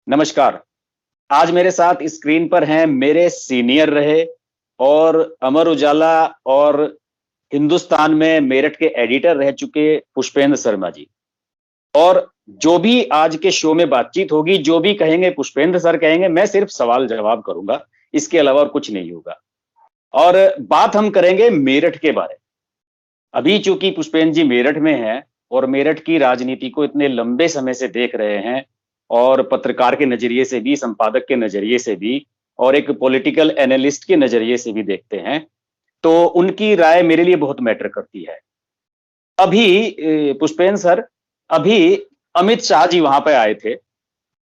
नमस्कार। आज मेरे साथ स्क्रीन पर हैं मेरे सीनियर रहे और अमर उजाला और हिंदुस्तान में मेरठ के एडिटर रह चुके पुष्पेंद्र शर्मा जी। और जो भी आज के शो में बातचीत होगी, जो भी कहेंगे पुष्पेंद्र सर कहेंगे, मैं सिर्फ सवाल जवाब करूंगा, इसके अलावा और कुछ नहीं होगा। और बात हम करेंगे मेरठ के बारे में। अभी चूंकि पुष्पेंद्र जी मेरठ में हैं और मेरठ की राजनीति को इतने लंबे समय से देख रहे हैं और पत्रकार के नजरिए से भी, संपादक के नजरिए से भी और एक पॉलिटिकल एनालिस्ट के नजरिए से भी देखते हैं, तो उनकी राय मेरे लिए बहुत मैटर करती है। अभी पुष्पेंद्र सर, अभी अमित शाह जी वहां पे आए थे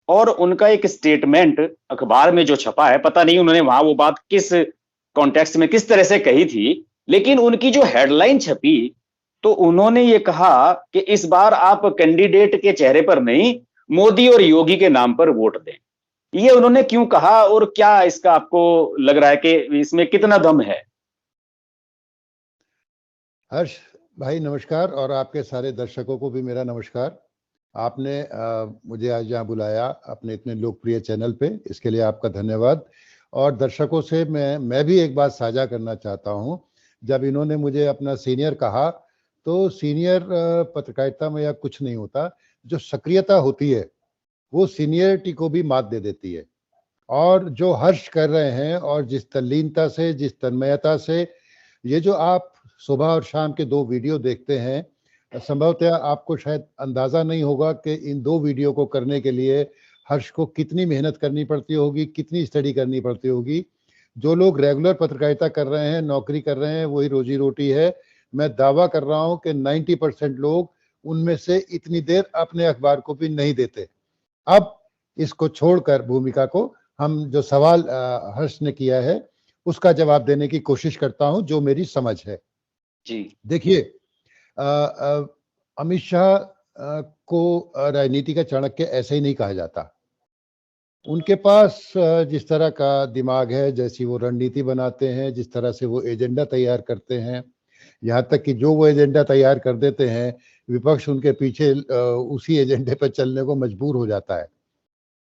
और उनका एक स्टेटमेंट अखबार में जो छपा है, पता नहीं उन्होंने वहां वो बात किस कॉन्टेक्स्ट में किस तरह से कही थी, लेकिन उनकी जो हेडलाइन छपी तो उन्होंने ये कहा कि इस बार आप कैंडिडेट के चेहरे पर नहीं, मोदी और योगी के नाम पर वोट दें। ये उन्होंने क्यों कहा और क्या इसका आपको लग रहा है कि इसमें कितना दम है? हर्ष भाई नमस्कार, और आपके सारे दर्शकों को भी मेरा नमस्कार। आपने मुझे आज यहाँ बुलाया अपने इतने लोकप्रिय चैनल पे, इसके लिए आपका धन्यवाद। और दर्शकों से मैं भी एक बात साझा करना चाहता हूँ। जब इन्होंने मुझे अपना सीनियर कहा, तो सीनियर पत्रकारिता में या कुछ नहीं होता, जो सक्रियता होती है वो सीनियरिटी को भी मात दे देती है। और जो हर्ष कर रहे हैं और जिस तल्लीनता से, जिस तन्मयता से ये जो आप सुबह और शाम के 2 वीडियो देखते हैं, संभवतः आपको शायद अंदाजा नहीं होगा कि इन 2 वीडियो को करने के लिए हर्ष को कितनी मेहनत करनी पड़ती होगी, कितनी स्टडी करनी पड़ती होगी। जो लोग रेगुलर पत्रकारिता कर रहे हैं, नौकरी कर रहे हैं, वही रोजी रोटी है। मैं दावा कर रहा हूं कि 90% लोग उनमें से इतनी देर अपने अखबार को भी नहीं देते। अब इसको छोड़कर भूमिका को, हम जो सवाल हर्ष ने किया है उसका जवाब देने की कोशिश करता हूं, जो मेरी समझ है जी। देखिए, अमित शाह को राजनीति का चाणक्य ऐसे ही नहीं कहा जाता। उनके पास जिस तरह का दिमाग है, जैसी वो रणनीति बनाते हैं, जिस तरह से वो एजेंडा तैयार करते हैं, यहाँ तक कि जो वो एजेंडा तैयार कर देते हैं, विपक्ष उनके पीछे उसी एजेंडे पर चलने को मजबूर हो जाता है।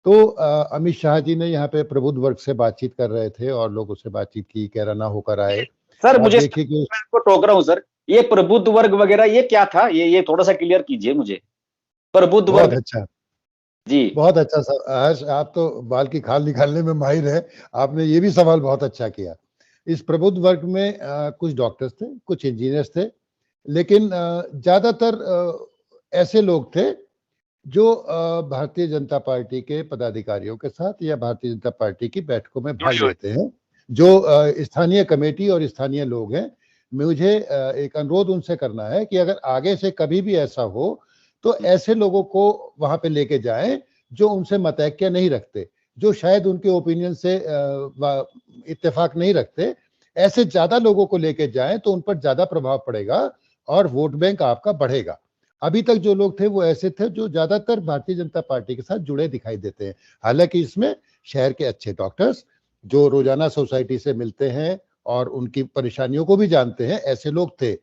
तो अमित शाह जी ने यहाँ पे प्रबुद्ध वर्ग से बातचीत कर रहे थे और लोगों से बातचीत की, कैराना होकर आए। सर मुझे देखिए कि आपको टोक रहा हूं सर, ये प्रबुद्ध वर्ग वगैरह ये क्या था? ये थोड़ा सा क्लियर कीजिए मुझे। प्रबुद्ध बहुत वर्ग। अच्छा, जी। बहुत अच्छा सर हर्ष, आप तो बाल की खाल निकालने में माहिर है। आपने ये भी सवाल बहुत अच्छा किया। इस प्रबुद्ध वर्ग में कुछ डॉक्टर्स थे, कुछ इंजीनियर्स थे, लेकिन ज्यादातर ऐसे लोग थे जो भारतीय जनता पार्टी के पदाधिकारियों के साथ या भारतीय जनता पार्टी की बैठकों में भाग लेते हैं, जो स्थानीय कमेटी और स्थानीय लोग हैं। मुझे एक अनुरोध उनसे करना है कि अगर आगे से कभी भी ऐसा हो तो ऐसे लोगों को वहां पे लेके जाएं जो उनसे मतैक्य नहीं रखते, जो शायद उनके ओपिनियन से इत्तेफाक नहीं रखते। ऐसे ज्यादा लोगों को लेके जाएं तो उन पर ज्यादा प्रभाव पड़ेगा और वोट बैंक आपका बढ़ेगा। अभी तक जो लोग थे वो ऐसे थे जो ज्यादातर भारतीय जनता पार्टी के साथ जुड़े दिखाई देते हैं। हालांकि इसमें शहर के अच्छे डॉक्टर्स जो रोजाना सोसाइटी से मिलते हैं और उनकी परेशानियों को भी जानते हैं, ऐसे लोग थे।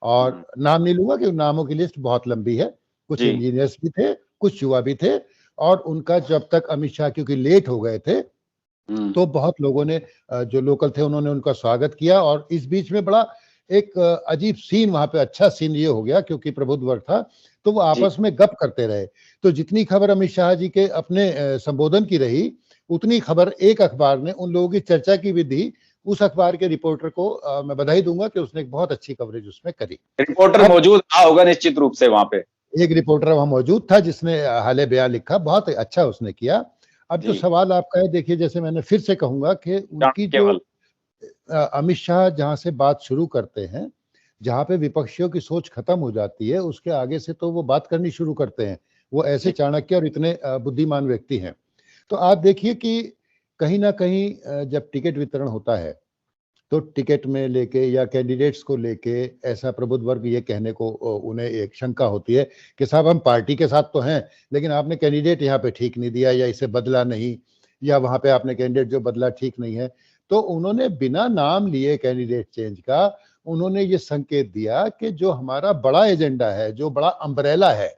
और नाम नहीं लूंगा कि नामों की लिस्ट बहुत लंबी है। कुछ इंजीनियर्स भी थे, कुछ युवा भी थे। और उनका जब तक अमित शाह क्योंकि लेट हो गए थे, तो बहुत लोगों ने जो लोकल थे उन्होंने उनका स्वागत किया। और इस बीच में बड़ा एक अजीब सीन वहां पे, अच्छा सीन ये हो गया क्योंकि प्रबुद्ध वर्ग था, तो वो आपस में गप करते रहे। तो जितनी खबर अमित शाह जी के अपने संबोधन की रही, उतनी खबर एक अखबार ने उन लोगों की चर्चा की भी दी। उस अखबार के रिपोर्टर को मैं बधाई दूंगा कि उसने एक बहुत अच्छी कवरेज उसमें करी। रिपोर्टर मौजूद रहा होगा निश्चित रूप से वहां पे। एक रिपोर्टर वहां मौजूद था जिसने हाले बयान लिखा, बहुत अच्छा उसने किया। अब जो सवाल आपका है, देखिए जैसे मैंने फिर से कहूंगा कि उनकी जो अमित शाह जहां से बात शुरू करते हैं, जहां पे विपक्षियों की सोच खत्म हो जाती है, उसके आगे से तो वो बात करनी शुरू करते हैं। वो ऐसे चाणक्य और इतने बुद्धिमान व्यक्ति हैं। तो आप देखिए कि कहीं ना कहीं जब टिकट वितरण होता है तो टिकट में लेके या कैंडिडेट्स को लेके ऐसा प्रबुद्ध वर्ग ये कहने को उन्हें एक शंका होती है कि साहब हम पार्टी के साथ तो हैं, लेकिन आपने कैंडिडेट यहाँ पे ठीक नहीं दिया या इसे बदला नहीं, या वहां पे आपने कैंडिडेट जो बदला ठीक नहीं है। तो उन्होंने बिना नाम लिए कैंडिडेट चेंज का उन्होंने ये संकेत दिया कि जो हमारा बड़ा एजेंडा है, जो बड़ा अम्ब्रेला है,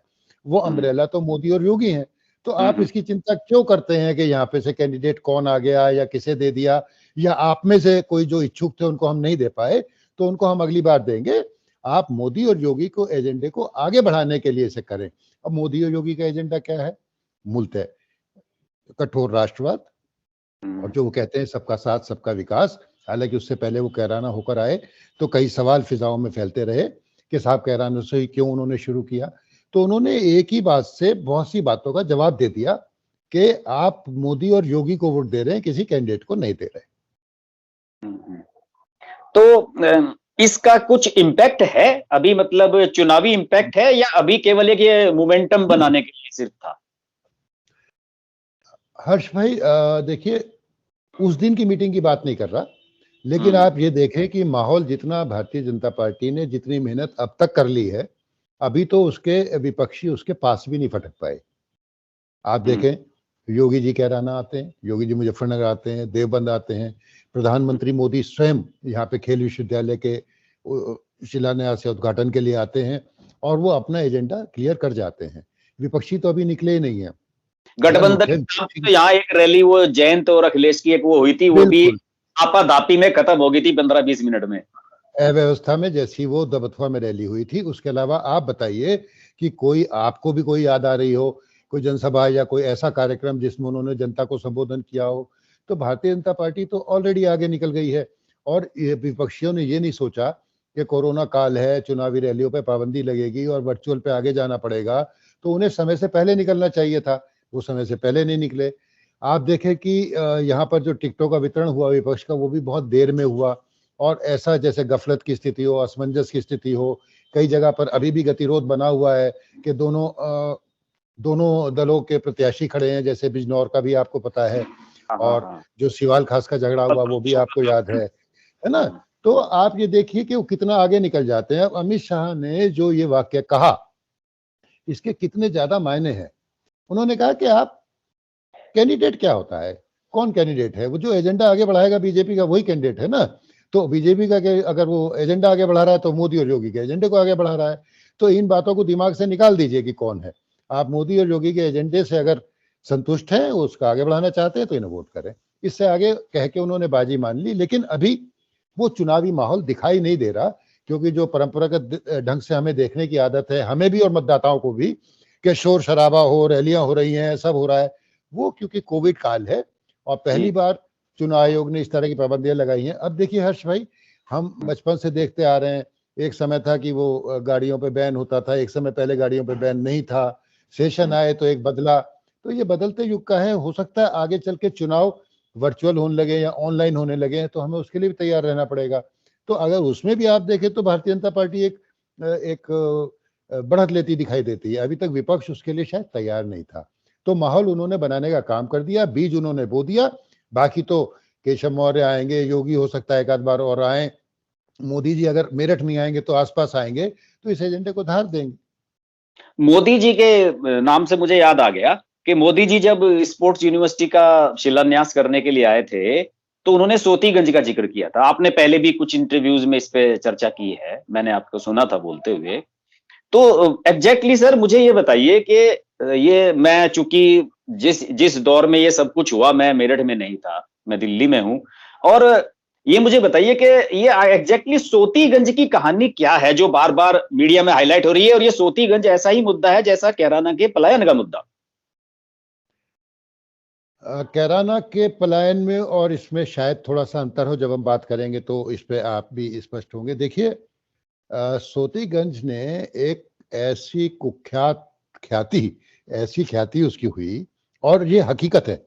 वो अम्ब्रेला तो मोदी और योगी हैं। तो आप इसकी चिंता क्यों करते हैं कि यहाँ पे से कैंडिडेट कौन आ गया या किसे दे दिया, या आप में से कोई जो इच्छुक थे उनको हम नहीं दे पाए तो उनको हम अगली बार देंगे। आप मोदी और योगी को एजेंडे को आगे बढ़ाने के लिए इसे करें। अब मोदी और योगी का एजेंडा क्या है? मूलतः कठोर राष्ट्रवाद, और जो वो कहते हैं सबका साथ सबका विकास। हालांकि उससे पहले वो कैराना होकर आए तो कई सवाल फिजाओं में फैलते रहे कि साहब कैराना से ही क्यों उन्होंने शुरू किया। तो उन्होंने एक ही बात से बहुत सी बातों का जवाब दे दिया कि आप मोदी और योगी को वोट दे रहे हैं, किसी कैंडिडेट को नहीं दे रहे। तो इसका कुछ इम्पैक्ट है अभी, मतलब चुनावी इम्पैक्ट है, या अभी केवल एक ये मोमेंटम बनाने के लिए सिर्फ था? हर्ष भाई देखिए, उस दिन की मीटिंग की बात नहीं कर रहा, लेकिन आप ये देखें कि माहौल जितना भारतीय जनता पार्टी ने जितनी मेहनत अब तक कर ली है, अभी तो उसके विपक्षी उसके पास भी नहीं फटक पाए। आप देखें, योगी जी कैराना आते हैं, योगी जी मुजफ्फरनगर आते हैं, देवबंद आते हैं, प्रधानमंत्री मोदी स्वयं यहाँ पे खेल विश्वविद्यालय के शिलान्यास या उद्घाटन के लिए आते हैं और वो अपना एजेंडा क्लियर कर जाते हैं। विपक्षी तो अभी निकले ही नहीं है। गठबंधन तो यहाँ एक रैली वो जयंत और अखिलेश की एक वो हुई थी, वो भी आपाधापी में खत्म हो गई थी 15-20 मिनट में, अव्यवस्था में, जैसी वो दबथुआ में रैली हुई थी। उसके अलावा आप बताइए कि कोई आपको भी कोई याद आ रही हो कोई जनसभा या कोई ऐसा कार्यक्रम जिसमें उन्होंने जनता को संबोधन किया हो? तो भारतीय जनता पार्टी तो ऑलरेडी आगे निकल गई है। और विपक्षियों ने ये नहीं सोचा कि कोरोना काल है, चुनावी रैलियों पे पाबंदी लगेगी और वर्चुअल पे आगे जाना पड़ेगा, तो उन्हें समय से पहले निकलना चाहिए था। वो समय से पहले नहीं निकले। आप देखें कि यहाँ पर जो टिकटों का वितरण हुआ विपक्ष का, वो भी बहुत देर में हुआ, और ऐसा जैसे गफलत की स्थिति हो, असमंजस की स्थिति हो। कई जगह पर अभी भी गतिरोध बना हुआ है कि दोनों दलों के प्रत्याशी खड़े हैं, जैसे बिजनौर का भी आपको पता है, और जो सिवाल खास का झगड़ा हुआ वो भी आपको याद है ना? तो आप ये देखिए कि वो कितना आगे निकल जाते हैं। अमित शाह ने जो ये वाक्य कहा, इसके कितने ज्यादा मायने हैं। उन्होंने कहा कि आप कैंडिडेट क्या होता है, कौन कैंडिडेट है? वो जो एजेंडा आगे बढ़ाएगा बीजेपी का वही कैंडिडेट है ना। तो बीजेपी का अगर वो एजेंडा आगे बढ़ा रहा है तो मोदी और योगी के एजेंडे को आगे बढ़ा रहा है। तो इन बातों को दिमाग से निकाल दीजिए कि कौन है। आप मोदी और योगी के एजेंडे से अगर संतुष्ट हैं, उसका आगे बढ़ाना चाहते हैं, तो इन्हें वोट करें। इससे आगे कह के उन्होंने बाजी मान ली। लेकिन अभी वो चुनावी माहौल दिखाई नहीं दे रहा, क्योंकि जो परंपरागत ढंग से हमें देखने की आदत है, हमें भी और मतदाताओं को भी, कि शोर शराबा हो, रैलियां हो रही हैं, सब हो रहा है, वो क्योंकि कोविड काल है और पहली बार चुनाव आयोग ने इस तरह की पाबंदियां लगाई हैं। अब देखिए हर्ष भाई, हम बचपन से देखते आ रहे हैं, एक समय था कि वो गाड़ियों पे बैन होता था, एक समय पहले गाड़ियों पे बैन नहीं था, सेशन आए तो एक बदला। तो ये बदलते युग का है। हो सकता है आगे चल के चुनाव वर्चुअल होने लगे या ऑनलाइन होने लगे, तो हमें उसके लिए भी तैयार रहना पड़ेगा। तो अगर उसमें भी आप देखें तो भारतीय जनता पार्टी एक बढ़त लेती दिखाई देती है। अभी तक विपक्ष उसके लिए शायद तैयार नहीं था। तो माहौल उन्होंने बनाने का काम कर दिया, बीज उन्होंने बो दिया। बाकी तो केशव मौर्य आएंगे, योगी हो सकता है एक आध बार और आए, मोदी जी अगर मेरठ नहीं आएंगे तो आसपास आएंगे, तो इस एजेंडे को धार देंगे। मोदी जी के नाम से मुझे याद आ गया कि मोदी जी जब स्पोर्ट्स यूनिवर्सिटी का शिलान्यास करने के लिए आए थे, तो उन्होंने सोतीगंज का जिक्र किया था। आपने पहले भी कुछ इंटरव्यूज में इस पे चर्चा की है, मैंने आपको सुना था बोलते हुए। तो एग्जैक्टली सर मुझे ये बताइए कि ये मैं चूंकि जिस दौर में ये सब कुछ हुआ, मैं मेरठ में नहीं था, मैं दिल्ली में हूं, और ये मुझे बताइए कि ये एग्जैक्टली सोतीगंज की कहानी क्या है जो बार बार मीडिया में हाईलाइट हो रही है, और ये सोतीगंज ऐसा ही मुद्दा है जैसा कैराना के पलायन का मुद्दा? कैराना के पलायन में और इसमें शायद थोड़ा सा अंतर हो, जब हम बात करेंगे तो इस पे आप भी स्पष्ट होंगे। देखिए, सोतीगंज ने एक ऐसी कुख्यात ऐसी ख्याति उसकी हुई, और ये हकीकत है।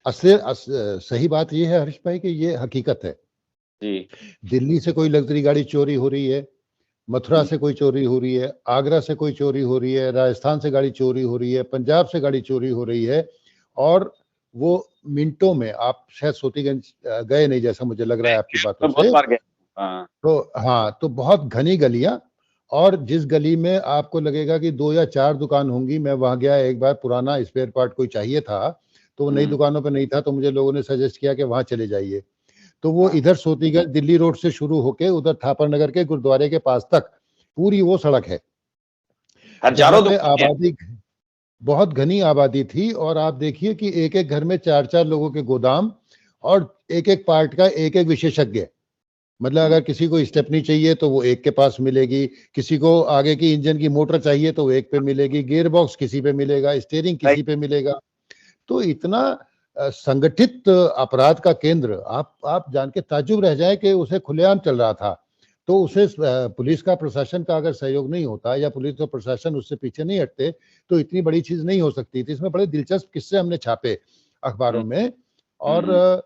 सही बात ये है हर्ष भाई कि ये हकीकत है जी। दिल्ली से कोई लग्जरी गाड़ी चोरी हो रही है, मथुरा से कोई चोरी हो रही है, आगरा से कोई चोरी हो रही है, राजस्थान से गाड़ी चोरी हो रही है, पंजाब से गाड़ी चोरी हो रही है, और वो मिनटों में, आप शायद सोतीगंज गए नहीं जैसा मुझे लग रहा है आपकी बातों से। तो हाँ, तो बहुत घनी गलियां, और जिस गली में आपको लगेगा कि 2 या 4 दुकान होंगी। मैं वहां गया एक बार, पुराना स्पेयर पार्ट कोई चाहिए था, तो वो नई दुकानों पे नहीं था, तो मुझे लोगों ने सजेस्ट किया कि वहां चले जाइए। तो वो इधर सोतीगंज दिल्ली रोड से शुरू होके उधर थापर नगर के गुरुद्वारे के पास तक पूरी वो सड़क है हजारों पे आबादी। बहुत घनी आबादी थी और आप देखिए कि एक एक घर में 4-4 लोगों के गोदाम और एक एक पार्ट का एक एक विशेषज्ञ। मतलब अगर किसी को स्टेपनी चाहिए तो वो एक के पास मिलेगी, किसी को आगे की इंजन की मोटर चाहिए तो वो एक पे मिलेगी, गियर बॉक्स किसी पे मिलेगा, स्टीयरिंग किसी पे मिलेगा। तो इतना संगठित अपराध का केंद्र, आप जान के ताज्जुब रह जाए कि उसे खुलेआम चल रहा था। तो उसे पुलिस का प्रशासन का अगर सहयोग नहीं होता या पुलिस और प्रशासन उससे पीछे नहीं हटते तो इतनी बड़ी चीज नहीं हो सकती थी। इसमें बड़े दिलचस्प किस्से हमने छापे अखबारों में। और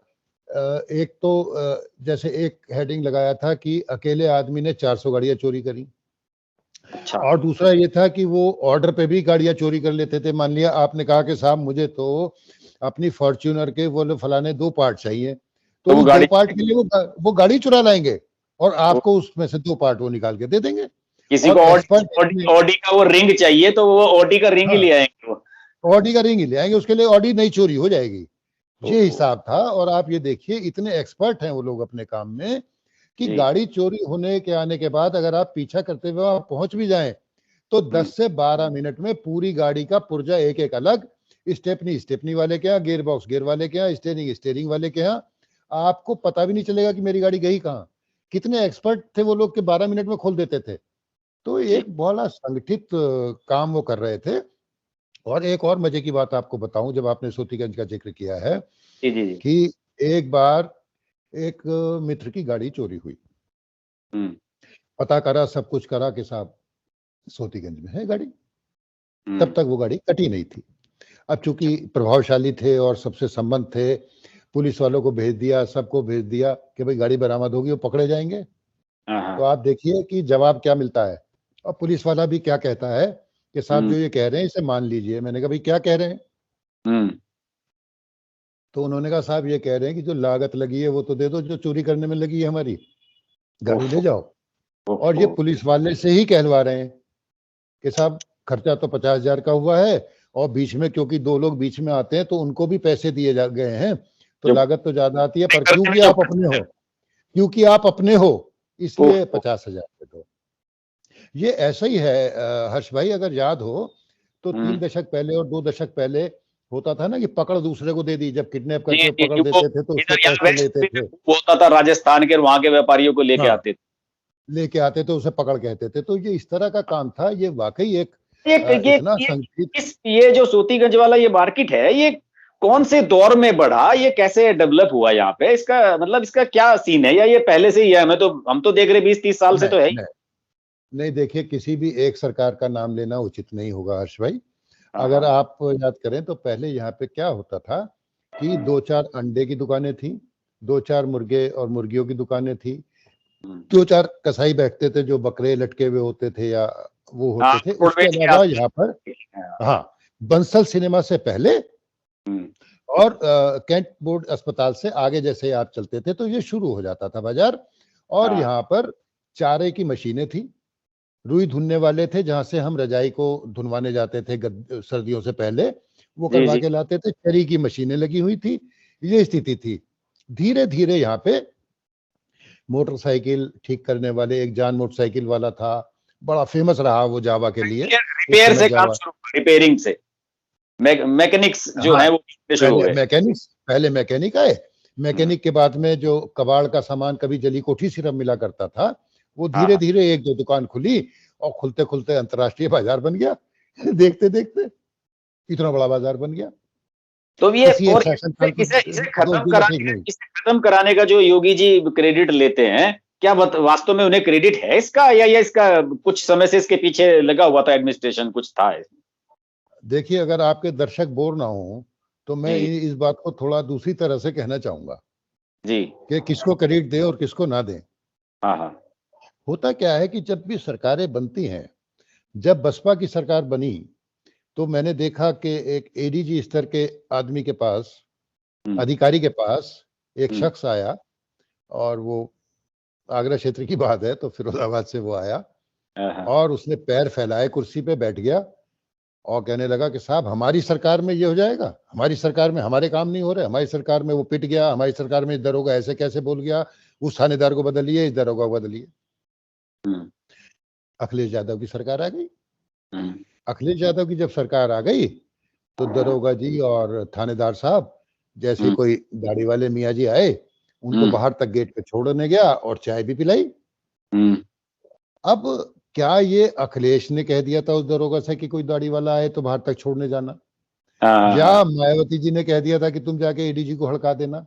एक तो जैसे एक हेडिंग लगाया था कि अकेले आदमी ने 400 गाड़ियां चोरी करी। अच्छा। और दूसरा ये था कि वो ऑर्डर पे भी गाड़ियां चोरी कर लेते थे। मान लिया आपने कहा कि साहब मुझे तो अपनी फॉर्च्यूनर के वो फलाने 2 पार्ट चाहिए, तो तो वो उस 2 गाड़ी, पार्ट के लिए वो गाड़ी चुरा लाएंगे और आपको उसमें से 2 पार्ट वो निकाल के दे देंगे। किसी और को एक्सपर्ट ऑडी ऑडी का वो रिंग चाहिए तो वो ऑडी का रिंग ही हाँ, ले आएंगे वो। ऑडी का रिंग ही ले आएंगे, उसके लिए ऑडी नहीं चोरी हो जाएगी। ये ओहो। हिसाब था। और आप ये देखिए इतने एक्सपर्ट हैं वो लोग अपने काम में कि जी। गाड़ी चोरी होने के आने के बाद अगर आप पीछा करते हुए वहां पहुंच भी जाएं तो 10 से 12 मिनट में पूरी गाड़ी का पुर्जा एक एक अलग, स्टेपनी स्टेपनी वाले के यहाँ, गियर बॉक्स गियर वाले के यहाँ, स्टीयरिंग स्टीयरिंग वाले के यहाँ, आपको पता भी नहीं चलेगा कि मेरी गाड़ी गई कहाँ। कितने एक्सपर्ट थे वो लोग कि 12 मिनट में खोल देते थे। तो जी एक बड़ा संगठित काम वो कर रहे थे। और एक और मजे की बात आपको बताऊं, जब आपने सोतीगंज का जिक्र किया है जी जी जी। कि एक बार एक मित्र की गाड़ी चोरी हुई। हम्म पता करा, सब कुछ करा कि साहब सोतीगंज में है गाड़ी। तब हम्म। तक वो गाड़ी कटी नहीं थी। अब चूंकि प्रभावशाली थे और सबसे संबंध थे, पुलिस वालों को भेज दिया, सबको भेज दिया कि भाई गाड़ी बरामद होगी, वो पकड़े जाएंगे। हाँ तो हाँ। आप देखिए कि जवाब क्या मिलता है। और पुलिस वाला भी क्या कहता है कि साहब हम्म जो ये कह रहे हैं इसे मान लीजिए। मैंने कहा भाई क्या कह रहे हैं? हम्म। तो उन्होंने कहा साहब ये कह रहे हैं कि जो लागत लगी है वो तो दे दो, जो चोरी करने में लगी है हमारी, गाड़ी ले ओफो। जाओ। और ये ओफो। पुलिस वाले से ही कहलवा रहे हैं कि साहब खर्चा तो 50,000 का हुआ है और बीच में क्योंकि 2 लोग बीच में आते हैं तो उनको भी पैसे दिए जा गए हैं, तो जो लागत तो ज्यादा आती है, पर करने में क्योंकि जो आप अपने हो, क्योंकि आप अपने हो इसलिए ओफो। 50,000 दे दो। ये ऐसा ही है हर्ष भाई, अगर याद हो तो 3 हम्म। दशक पहले और 2 दशक पहले होता था ना कि पकड़ दूसरे को दे दी, जब किडनैप जी करके जी पकड़ जी, वो देते थे तो उससे इधर यहाँ पैसे वेस्ट लेते में थे। वो होता था, राजस्थान के, वहां के व्यापारियों को लेके हाँ, आते थे। लेके आते थे, उसे पकड़ कहते थे। तो ये इस तरह का काम था। ये वाकई एक ये इतना ये संगठित। ये जो सोतीगंज वाला ये मार्केट है, ये कौन से दौर में बढ़ा, ये कैसे डेवलप हुआ यहाँ पे, इसका मतलब इसका क्या सीन है, या ये पहले से ही है? हम तो देख रहे 20-30 साल से नहीं तो है ही। नहीं नहीं, देखिए किसी भी एक सरकार का नाम लेना उचित नहीं होगा हर्ष भाई। हाँ अगर हाँ। आप याद करें तो पहले यहाँ पे क्या होता था कि 2-4 अंडे की दुकानें थी, 2-4 मुर्गे और मुर्गियों की दुकानें थी, हम्म। 2-4 कसाई बैठते थे जो बकरे लटके हुए होते थे या वो हाँ, होते थे। गुड़ उसके बेच के अलावा आते यहाँ पर, हैं। हाँ। हाँ, बंसल सिनेमा से पहले हम्म। और कैंट बोर्ड अस्पताल से आगे जैसे आप चलते थे तो ये शुरू हो जाता था बाजार। और हाँ। यहाँ पर चारे की मशीनें थी, रुई धुनने वाले थे जहां से हम रजाई को धुनवाने जाते थे सर्दियों से पहले, वो जी करवा जी। के लाते थे। चरी की मशीनें लगी हुई थी। ये स्थिति थी। धीरे धीरे यहाँ पे मोटरसाइकिल ठीक करने वाले, एक जान मोटरसाइकिल वाला था, बड़ा फेमस रहा वो जावा के लिए। एक रिपेयर समय से काम जावा, शुरू हुआ, रिपेयरिंग से। मैकेनिक्स जो हाँ, है वो शुरू हुए। पहले मैकेनिक आए। हम्म। मैकेनिक के बाद में जो कबाड़ का सामान, कभी जली कोठी सिर्फ मिला करता था, वो हाँ धीरे हाँ। धीरे एक दो दुकान खुली और खुलते खुलते अंतर्राष्ट्रीय बाजार बन गया। देखते देखते इतना बड़ा बाजार बन गया। तो ये किसी एक और शासन काल को इसे इसे दोष खत्म देना ठीक कराने नहीं। इसे खत्म कराने का जो योगी जी क्रेडिट लेते हैं, क्या वास्तव में उन्हें क्रेडिट है इसका, या इसका कुछ समय से इसके पीछे लगा हुआ था, एडमिनिस्ट्रेशन कुछ था देखिए अगर आपके दर्शक बोर ना हो तो मैं जी इस बात को थोड़ा दूसरी तरह से कहना चाहूंगा जी। कि किसको क्रेडिट दें और किसको ना दें। हाँ हाँ। होता क्या है कि जब भी सरकारें बनती हैं, जब बसपा की सरकार बनी तो मैंने देखा कि एक एडीजी स्तर के आदमी के पास, हम्म अधिकारी के पास एक हम्म। शख्स आया। और वो आगरा क्षेत्र की बात है तो फिरोजाबाद से वो आया हाँ हाँ। और उसने पैर फैलाए, कुर्सी पे बैठ गया और कहने लगा कि साहब हमारी सरकार में ये हो जाएगा, हमारी सरकार में हमारे काम नहीं हो रहे, हमारी सरकार में वो पिट गया, हमारी सरकार में इस दरोगा ऐसे कैसे बोल गया, उस थानेदार को बदलिए, इस दरोगा को बदलिए। हम्म अखिलेश यादव की सरकार आ गई। हम्म। अखिलेश यादव की जब सरकार आ गई तो दरोगा जी और थानेदार साहब जैसे कोई दाढ़ी वाले मियाँ जी आए, उनको बाहर तक गेट पे छोड़ने गया और चाय भी पिलाई। अब क्या ये अखिलेश ने कह दिया था उस दरोगा से कि कोई दाढ़ी वाला आए तो बाहर तक छोड़ने जाना, या मायावती जी ने कह दिया था कि तुम जाके एडीजी को हड़का देना?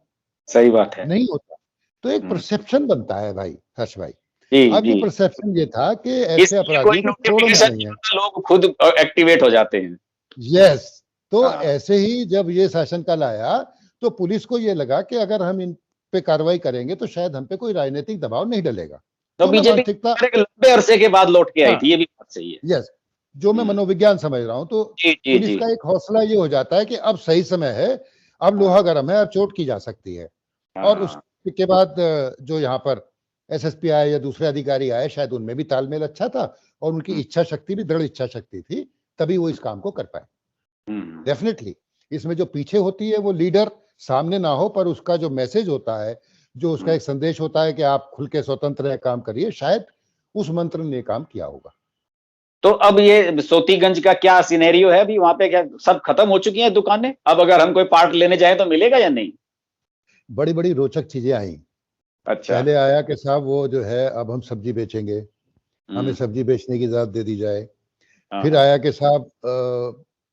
सही बात है। नहीं होता। तो एक परसेप्शन बनता है भाई, हर्ष भाई। जी, अब ये जी। परसेप्शन ये था कि ऐसे अपराधियों को छोड़ना नहीं है, लोग खुद एक्टिवेट हो जाते हैं। यस। तो ऐसे ही जब ये शासन काल आया तो पुलिस को ये लगा कि अगर हम इन पे कार्रवाई करेंगे तो शायद हम पे कोई राजनीतिक दबाव नहीं डलेगा। तो बीजेपी लंबे अरसे के बाद लौट के आई थी, ये भी बात सही है। यस, जो मैं मनोविज्ञान समझ रहा हूँ, तो पुलिस का एक हौसला ये हो जाता है कि अब सही समय है, अब लोहा गर्म है, अब चोट की जा सकती है। और उसके बाद जो यहाँ पर एसएसपी आए या दूसरे अधिकारी आए, शायद उनमें भी तालमेल अच्छा था और उनकी इच्छा शक्ति भी, दृढ़ इच्छा शक्ति थी, तभी वो इस काम को कर पाए। डेफिनेटली इसमें जो पीछे होती है वो लीडर सामने ना हो, पर उसका जो मैसेज होता है, जो उसका एक संदेश होता है कि आप खुल के स्वतंत्र है, काम करिए, शायद उस मंत्र ने काम किया होगा। तो अब ये सोतीगंज का क्या सिनेरियो है? अभी वहां पे क्या सब खत्म हो चुकी हैं दुकानें? अब अगर हम कोई पार्ट लेने जाए तो मिलेगा या नहीं? बड़ी बड़ी रोचक चीजें आई। अच्छा। पहले आया कि साहब वो जो है अब हम सब्जी बेचेंगे, हमें सब्जी बेचने की इजाजत दे दी जाए। फिर आया कि साहब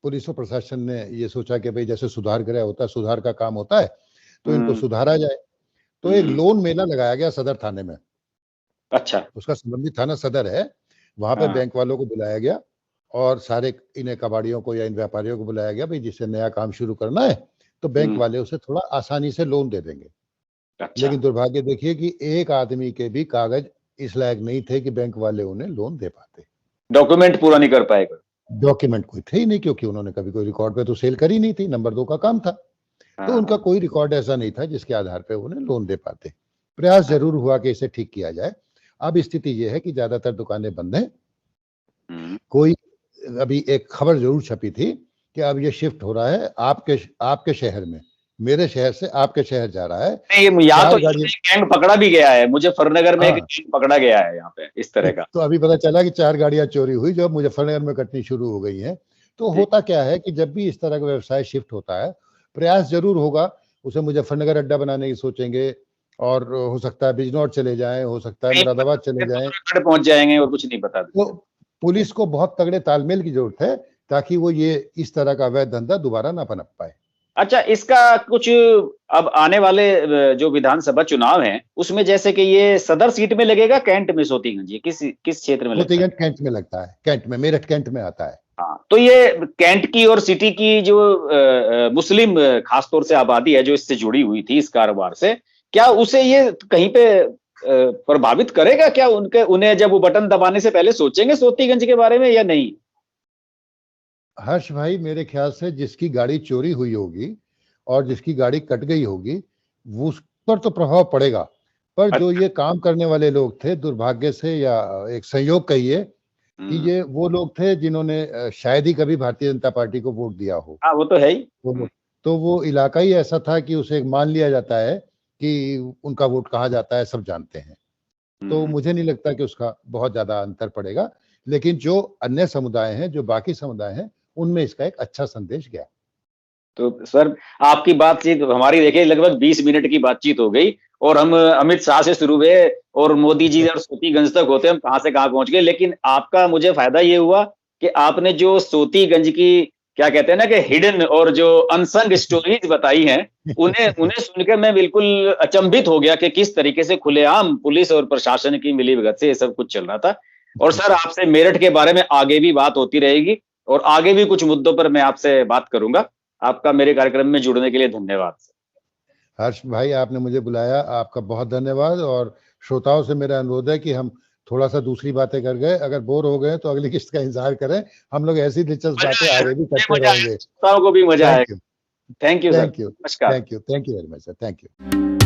पुलिस और प्रशासन ने ये सोचा कि भाई जैसे सुधार गृह होता है, सुधार का काम होता है, तो इनको सुधारा जाए। तो एक लोन मेला लगाया गया सदर थाने में। अच्छा। उसका संबंधित थाना सदर है, वहां पे बैंक वालों को बुलाया गया और सारे इन्हें कबाड़ियों को या इन व्यापारियों को बुलाया गया, भाई जिससे नया काम शुरू करना है तो बैंक वाले उसे थोड़ा आसानी से लोन दे देंगे। अच्छा। लेकिन दुर्भाग्य देखिए कि एक आदमी के भी कागज इस लायक नहीं थे कि बैंक वाले उन्हें लोन दे पाते। डॉक्यूमेंट पूरा नहीं कर पाएगा। डॉक्यूमेंट कोई थे ही नहीं, क्योंकि उन्होंने कभी कोई रिकॉर्ड पे तो सेल करी नहीं थी, नंबर 2 का काम था। तो उनका कोई रिकॉर्ड ऐसा नहीं था जिसके आधार पे उन्हें लोन दे पाते। प्रयास जरूर हुआ कि इसे ठीक किया जाए। अब स्थिति यह है कि ज्यादातर दुकानें बंद हैं। कोई अभी एक खबर जरूर छपी थी कि अब ये शिफ्ट हो रहा है आपके शहर में, मेरे शहर से आपके शहर जा रहा है। नहीं, यहाँ तो गैंग पकड़ा भी गया है, मुजफ्फरनगर में एक गैंग पकड़ा गया है यहाँ पे इस तरह का। तो अभी पता चला कि 4 गाड़ियां चोरी हुई जो मुजफ्फरनगर में कटनी शुरू हो गई हैं। तो होता क्या है कि जब भी इस तरह का व्यवसाय शिफ्ट होता है, प्रयास जरूर होगा, उसे मुजफ्फरनगर अड्डा बनाने की सोचेंगे, और हो सकता है बिजनौर चले जाएं, हो सकता है मुरादाबाद चले जाएं, पहुंच जाएंगे और कुछ नहीं पता। तो पुलिस को बहुत तगड़े तालमेल की जरूरत है ताकि वो ये इस तरह का अवैध धंधा दोबारा ना पनप पाए। अच्छा, इसका कुछ अब आने वाले जो विधानसभा चुनाव हैं उसमें जैसे कि ये सदर सीट में लगेगा, कैंट में सोतीगंज, ये किस क्षेत्र में लगता है? सोतीगंज कैंट में लगता है, कैंट में, मेरठ कैंट में आता है। हाँ, तो ये कैंट की और सिटी की जो मुस्लिम खासतौर से आबादी है जो इससे जुड़ी हुई थी इस कारोबार से, क्या उसे ये कहीं पे प्रभावित करेगा? क्या उन्हें जब वो बटन दबाने से पहले सोचेंगे सोतीगंज के बारे में या नहीं? हर्ष भाई, मेरे ख्याल से जिसकी गाड़ी चोरी हुई होगी और जिसकी गाड़ी कट गई होगी उस पर तो प्रभाव पड़ेगा, पर जो ये काम करने वाले लोग थे, दुर्भाग्य से या एक संयोग कहिए कि ये वो लोग थे जिन्होंने शायद ही कभी भारतीय जनता पार्टी को वोट दिया हो। हाँ, वो तो है ही। तो वो इलाका ही ऐसा था कि उसे मान लिया जाता है कि उनका वोट कहाँ जाता है सब जानते हैं। तो मुझे नहीं लगता कि उसका बहुत ज्यादा अंतर पड़ेगा, लेकिन जो अन्य समुदाय हैं, जो बाकी समुदाय हैं, उनमें इसका एक अच्छा संदेश गया। तो सर, आपकी बातचीत हमारी देखिए लगभग 20 मिनट की बातचीत हो गई और हम अमित शाह से शुरू हुए और मोदी जी और सोतीगंज तक होते हम कहां से कहां पहुंच गए। लेकिन आपका मुझे फायदा ये हुआ कि आपने जो सोतीगंज की क्या कहते हैं ना कि हिडन और जो अनसंग स्टोरीज बताई हैं उन्हें सुनकर मैं बिल्कुल अचंभित हो गया कि किस तरीके से खुलेआम पुलिस और प्रशासन की मिलीभगत से ये सब कुछ चल रहा था। और सर, आपसे मेरठ के बारे में आगे भी बात होती रहेगी और आगे भी कुछ मुद्दों पर मैं आपसे बात करूंगा। आपका मेरे कार्यक्रम में जुड़ने के लिए धन्यवाद। हर्ष भाई, आपने मुझे बुलाया, आपका बहुत धन्यवाद। और श्रोताओं से मेरा अनुरोध है कि हम थोड़ा सा दूसरी बातें कर गए, अगर बोर हो गए तो अगली किस्त का इंतजार करें, हम लोग ऐसी दिलचस्प बातें आगे भी करते रहेंगे। श्रोताओं को भी मजा आएगा। Thank you sir. Thank you very much sir, thank you.